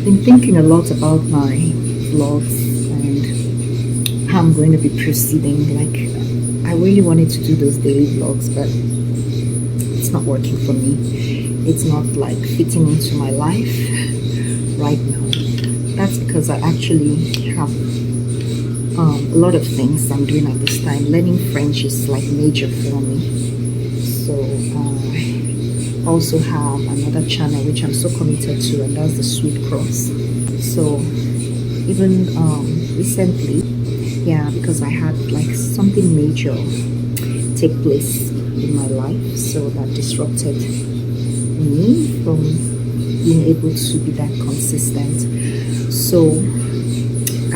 I've been thinking a lot about my vlogs and how I'm going to be proceeding. Like, I really wanted to do those daily vlogs, but it's not working for me. It's not like fitting into my life right now. That's because I actually have a lot of things I'm doing at this time. Learning French is like major for me. So I also have another channel which I'm so committed to, and that's the Sweet Cross. So even recently, yeah, because I had like something major take place in my life, so that disrupted me from being able to be that consistent. So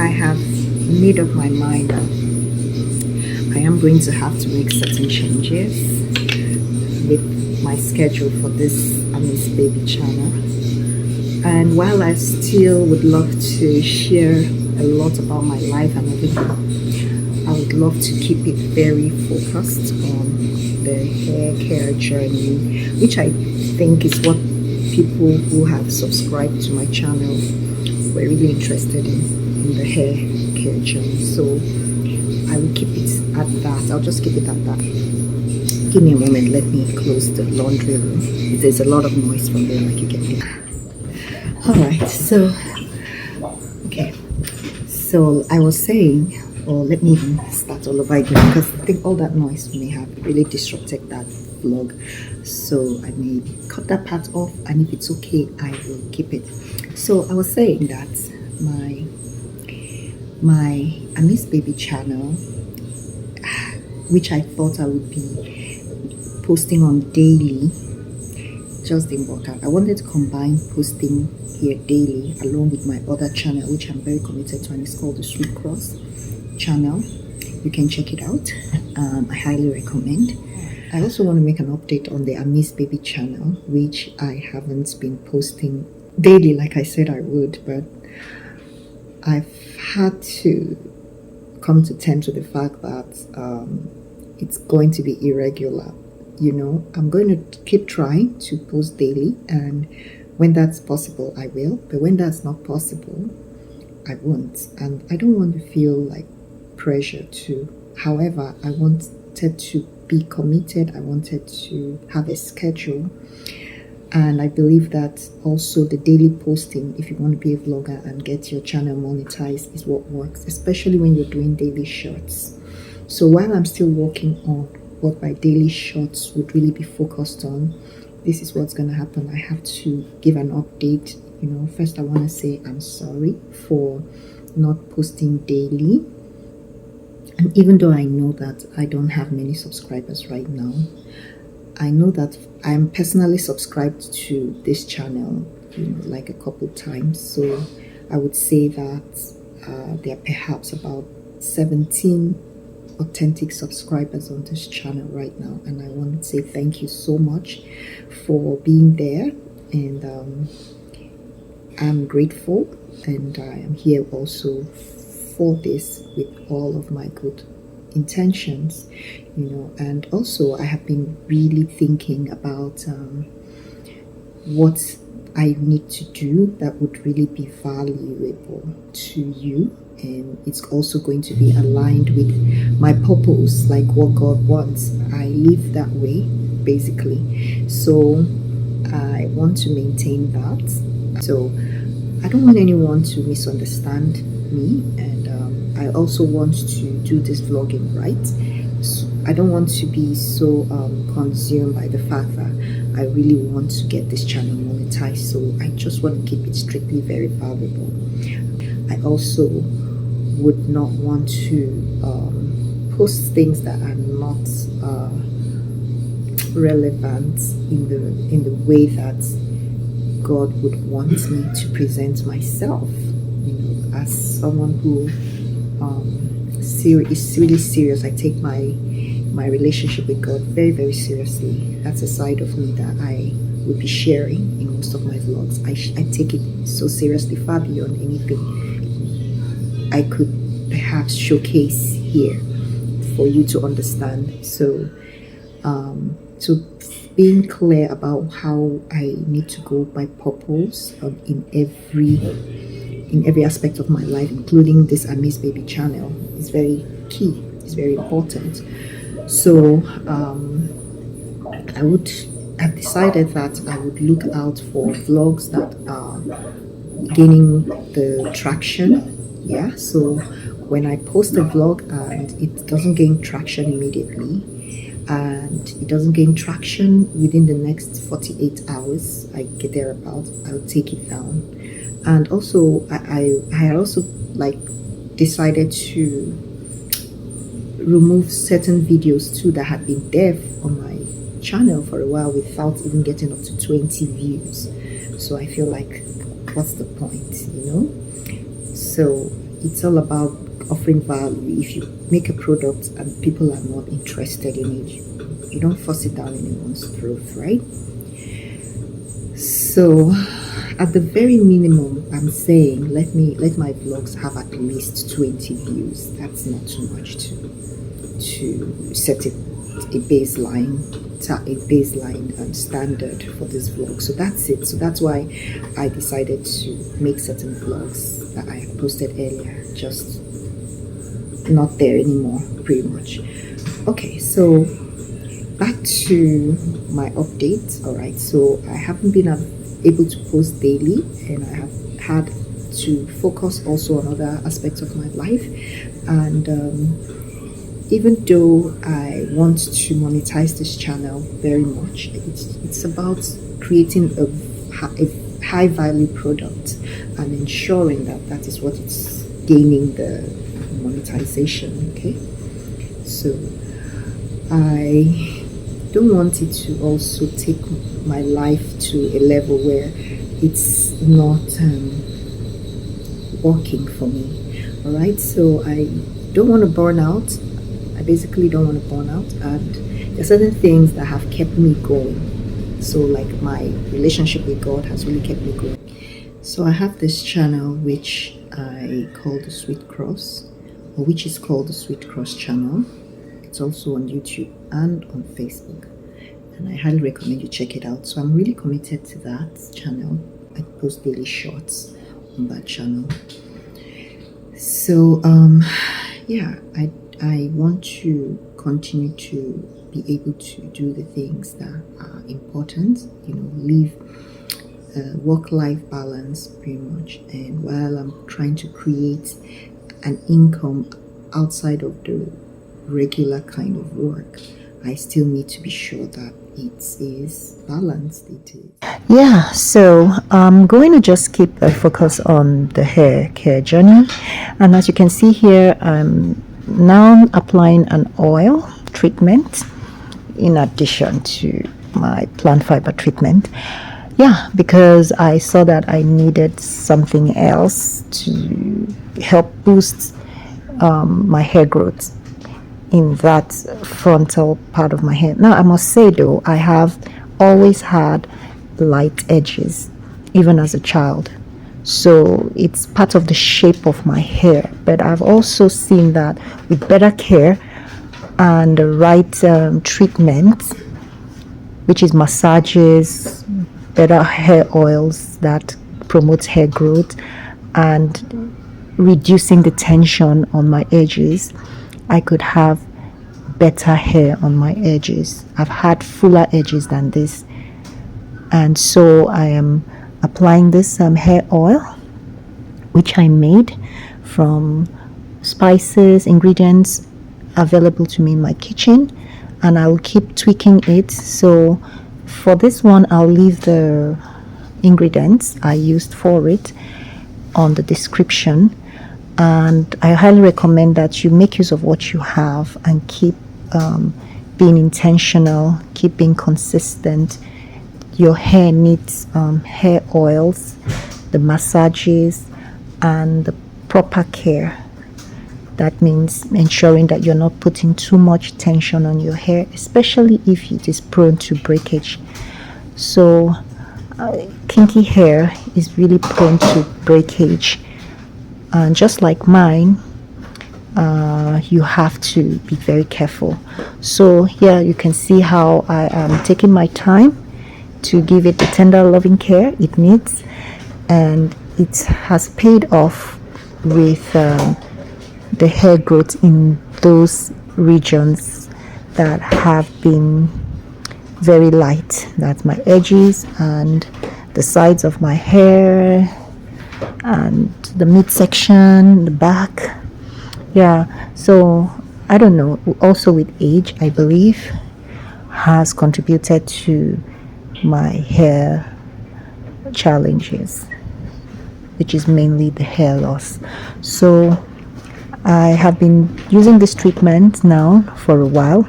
I have made up my mind that I am going to have to make certain changes with my schedule for this Miss Baby channel. And while I still would love to share a lot about my life and everything, I would love to keep it very focused on the hair care journey, which I think is what people who have subscribed to my channel were really interested in the hair care journey. So I will keep it at that. I'll just keep it at that. Give me a moment, let me close the laundry room. There's a lot of noise from there, like you can hear. Alright, so okay, so I was saying, or let me even start all over again, because I think all that noise may have really disrupted that vlog. So I may cut that part off, and if it's okay, I will keep it. So I was saying that my Miss Baby channel, which I thought I would be posting on daily, just didn't work out. I wanted to combine posting here daily along with my other channel, which I'm very committed to, and it's called the Sweet Cross channel. You can check it out. I highly recommend. I also want to make an update on the Miss Baby channel, which I haven't been posting daily like I said I would, but I've had to come to terms with the fact that it's going to be irregular. You know, I'm going to keep trying to post daily, and when that's possible I will, but when that's not possible I won't. And I don't want to feel like pressure to. However, I wanted to be committed. I wanted to have a schedule, and I believe that also the daily posting, if you want to be a vlogger and get your channel monetized, is what works, especially when you're doing daily shorts. So while I'm still working on what my daily shorts would really be focused on, this is what's going to happen. I have to give an update. You know, first I want to say I'm sorry for not posting daily. And even though I know that I don't have many subscribers right now, I know that I'm personally subscribed to this channel, you know, like a couple times. So I would say that there are perhaps about 17 authentic subscribers on this channel right now, and I want to say thank you so much for being there, and I'm grateful, and I am here also for this with all of my good intentions, you know. And also I have been really thinking about what I need to do that would really be valuable to you, and it's also going to be aligned with my purpose, like what God wants. I live that way basically, so I want to maintain that. So I don't want anyone to misunderstand me, and I also want to do this vlogging right. So I don't want to be so consumed by the fact that I really want to get this channel monetized, so I just want to keep it strictly very valuable. I also would not want to post things that are not relevant in the way that God would want me to present myself, you know, as someone who is really serious. I take my relationship with God very, very seriously. That's a side of me that I would be sharing in most of my vlogs. I take it so seriously, far beyond anything I could perhaps showcase here for you to understand. So being clear about how I need to go by purpose in every aspect of my life, including this Amaze Baby channel, is very key. It's very important. So I've decided that I would look out for vlogs that are gaining the traction. Yeah, so when I post a vlog and it doesn't gain traction immediately, and it doesn't gain traction within the next 48 hours, I get there about, I'll take it down. And also I also like decided to remove certain videos too that had been there on my channel for a while without even getting up to 20 views. So I feel like, what's the point, you know? So it's all about offering value. If you make a product and people are not interested in it, you don't force it down anyone's throat, right? So at the very minimum, I'm saying let my vlogs have at least 20 views. That's not too much to set a baseline standard for this vlog. So that's it. So that's why I decided to make certain vlogs that I posted earlier just not there anymore, pretty much. Okay, so back to my updates. All right, so I haven't been able to post daily, and I have had to focus also on other aspects of my life. And even though I want to monetize this channel very much, it's about creating a high value product and ensuring that is what it's gaining the monetization. Okay, so I don't want it to also take my life to a level where it's not working for me. All right, so I don't want to burn out. I basically don't want to burn out, and there are certain things that have kept me going. So like my relationship with God has really kept me going. So I have this channel which I call the Sweet Cross, or which is called the Sweet Cross channel. It's also on YouTube and on Facebook, and I highly recommend you check it out. So I'm really committed to that channel. I post daily shorts on that channel. So yeah, I want to continue to be able to do the things that are important, you know, live work-life balance pretty much. And while I'm trying to create an income outside of the regular kind of work, I still need to be sure that it is balanced. It is. Yeah, so I'm going to just keep a focus on the hair care journey. And as you can see here, I'm now applying an oil treatment in addition to my plant fiber treatment. Yeah, because I saw that I needed something else to help boost my hair growth in that frontal part of my hair. Now I must say though, I have always had light edges even as a child, so it's part of the shape of my hair. But I've also seen that with better care and the right treatment, which is massages, better hair oils that promotes hair growth, and reducing the tension on my edges, I could have better hair on my edges. I've had fuller edges than this, and so I am applying this hair oil, which I made from spices, ingredients available to me in my kitchen, and I will keep tweaking it. So for this one, I'll leave the ingredients I used for it on the description, and I highly recommend that you make use of what you have and keep being intentional, keep being consistent. Your hair needs hair oils, the massages, and the proper care. That means ensuring that you're not putting too much tension on your hair, especially if it is prone to breakage. So kinky hair is really prone to breakage, and just like mine, you have to be very careful. So here you can see how I am taking my time to give it the tender loving care it needs, and it has paid off with the hair growth in those regions that have been very light. That's my edges and the sides of my hair and the midsection, the back. Yeah, so I don't know, also with age, I believe, has contributed to my hair challenges, which is mainly the hair loss. So I have been using this treatment now for a while,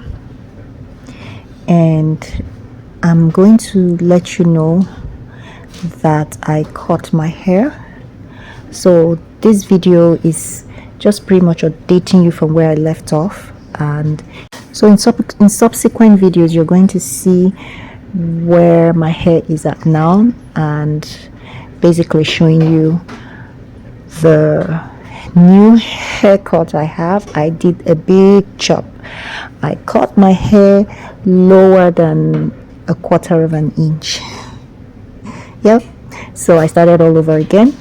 and I'm going to let you know that I cut my hair. So this video is just pretty much updating you from where I left off, and so in subsequent videos you're going to see where my hair is at now, and basically showing you the new haircut I have. I did a big chop. I cut my hair lower than a quarter of an inch. Yep, so I started all over again,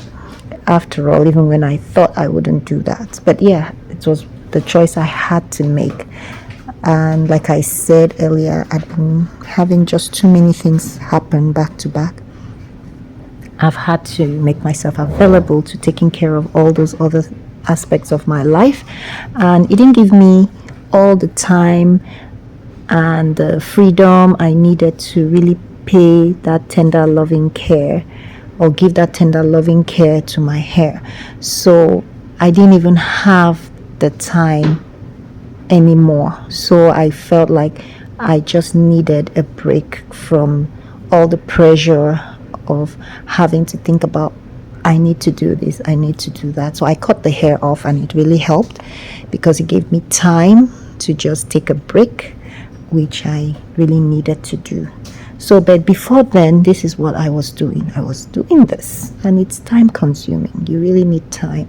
after all, even when I thought I wouldn't do that. But yeah, it was the choice I had to make. And like I said earlier, I've been having just too many things happen back to back. I've had to make myself available to taking care of all those other aspects of my life, and it didn't give me all the time and the freedom I needed to really pay that tender loving care, or give that tender loving care to my hair. So I didn't even have the time anymore. So I felt like I just needed a break from all the pressure of having to think about, I need to do this, I need to do that. So I cut the hair off, and it really helped because it gave me time to just take a break, which I really needed to do. So, but before then, this is what I was doing. I was doing this, and it's time consuming. You really need time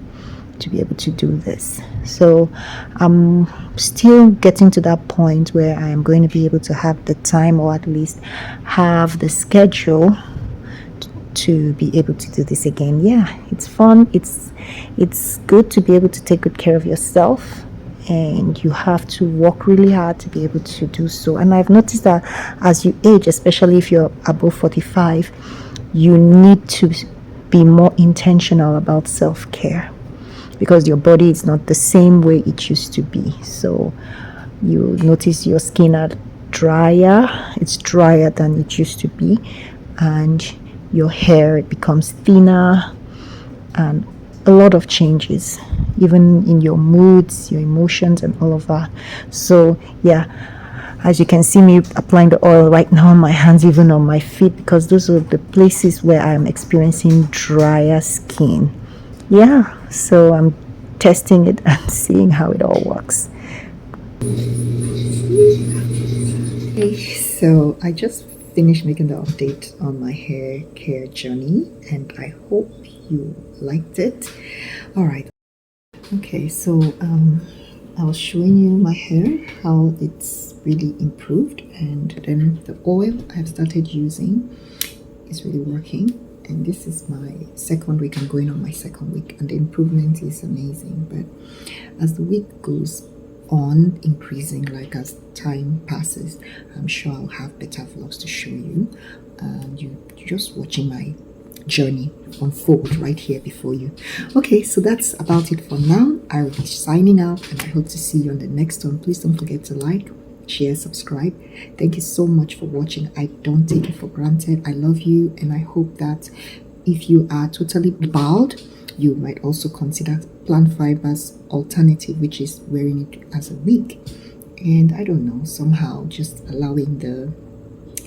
to be able to do this. So I'm still getting to that point where I am going to be able to have the time, or at least have the schedule to be able to do this again. Yeah, it's fun. It's good to be able to take good care of yourself, and you have to work really hard to be able to do so. And I've noticed that as you age, especially if you're above 45, you need to be more intentional about self-care, because your body is not the same way it used to be. So you notice your skin are drier, it's drier than it used to be, and your hair, it becomes thinner, and a lot of changes, even in your moods, your emotions, and all of that. So yeah, as you can see me applying the oil right now on my hands, even on my feet, because those are the places where I'm experiencing drier skin. Yeah, so I'm testing it and seeing how it all works. Okay, so I just finished making the update on my hair care journey, and I hope you liked it. All right, okay, so I was showing you my hair, how it's really improved, and then the oil I've started using is really working. And this is my second week. I'm going on my second week, and the improvement is amazing. But as the week goes on increasing, like as time passes, I'm sure I'll have better vlogs to show you, and you're just watching my journey unfold right here before you. Okay, so that's about it for now. I will be signing out, and I hope to see you on the next one. Please don't forget to like, share, subscribe. Thank you so much for watching. I don't take it for granted. I love you, and I hope that if you are totally bald, you might also consider plant fibers alternative, which is wearing it as a wig. And I don't know, somehow just allowing the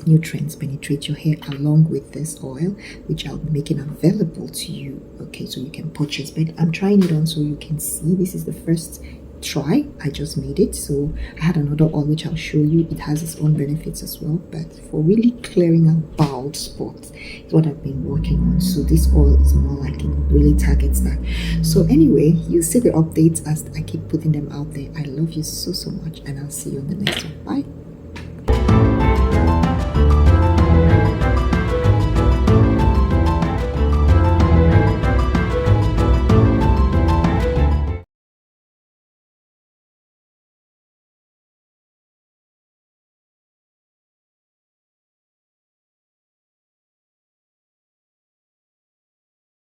nutrients penetrate your hair along with this oil, which I'll be making available to you. Okay, so you can purchase, but I'm trying it on so you can see. This is the first try. I just made it. So I had another oil which I'll show you. It has its own benefits as well, but for really clearing out bald spots is what I've been working on. So this oil is more like it really targets that. So anyway, you see the updates as I keep putting them out there. I love you so much, and I'll see you on the next one. Bye.